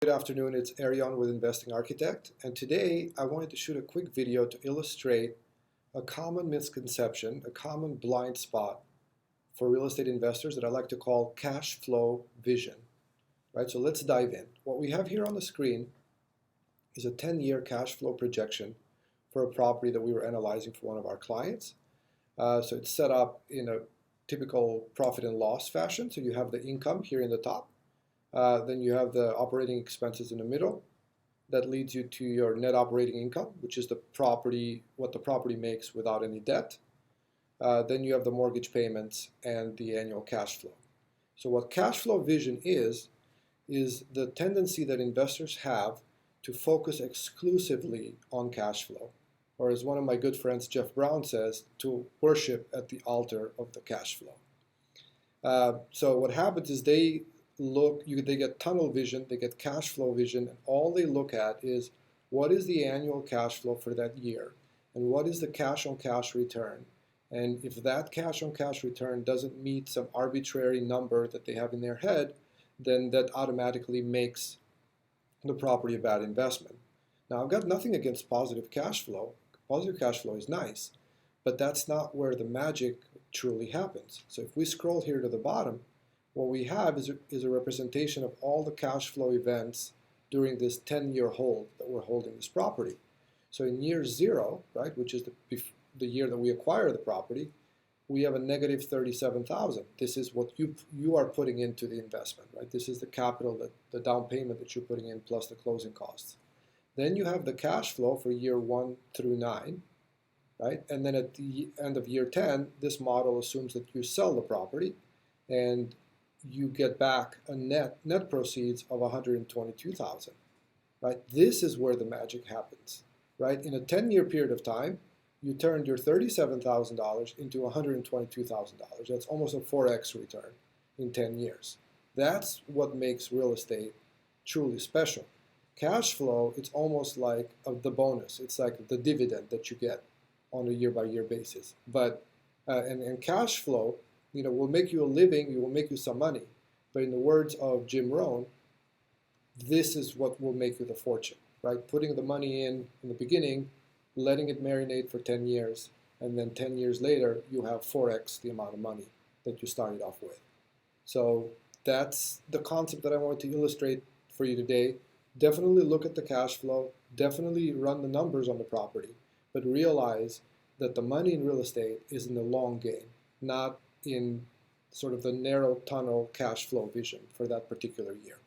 Good afternoon, it's Arion with Investing Architect, and today I wanted to shoot a quick video to illustrate a common misconception, a common blind spot for real estate investors that I like to call cash flow vision. Right, so let's dive in. What we have here on the screen is a 10-year cash flow projection for a property that we were analyzing for one of our clients. So it's set up in a typical profit and loss fashion. So you have the income here in the top. Then you have the operating expenses in the middle. That leads you to your net operating income, which is what the property makes without any debt. Then you have the mortgage payments and the annual cash flow. So what cash flow vision is the tendency that investors have to focus exclusively on cash flow. Or as one of my good friends, Jeff Brown, says, to worship at the altar of the cash flow. So what happens is they get tunnel vision, they get cash flow vision, and all they look at is what is the annual cash flow for that year, and what is the cash on cash return. And if that cash on cash return doesn't meet some arbitrary number that they have in their head, then that automatically makes the property a bad investment. Now, I've got nothing against positive cash flow. Positive cash flow is nice, but that's not where the magic truly happens. So if we scroll here to the bottom, what we have is a representation of all the cash flow events during this 10-year hold that we're holding this property. So in year 0, right, which is the year that we acquire the property, we have a negative 37,000. This is what you are putting into the investment, right? This is the capital, the down payment that you're putting in plus the closing costs. Then you have the cash flow for year 1 through 9, right? And then at the end of year 10, this model assumes that you sell the property and you get back a net proceeds of 122,000, right? This is where the magic happens, right? In a 10-year period of time, you turned your $37,000 into $122,000. That's almost a 4x return in 10 years. That's what makes real estate truly special. Cash flow, it's almost like the bonus. It's like the dividend that you get on a year-by-year basis. But and cash flow, will make you a living, it will make you some money. But in the words of Jim Rohn, this is what will make you the fortune, right? Putting the money in the beginning, letting it marinate for 10 years, and then 10 years later, you have 4x the amount of money that you started off with. So that's the concept that I wanted to illustrate for you today. Definitely look at the cash flow, definitely run the numbers on the property, but realize that the money in real estate is in the long game, not in sort of the narrow tunnel cash flow vision for that particular year.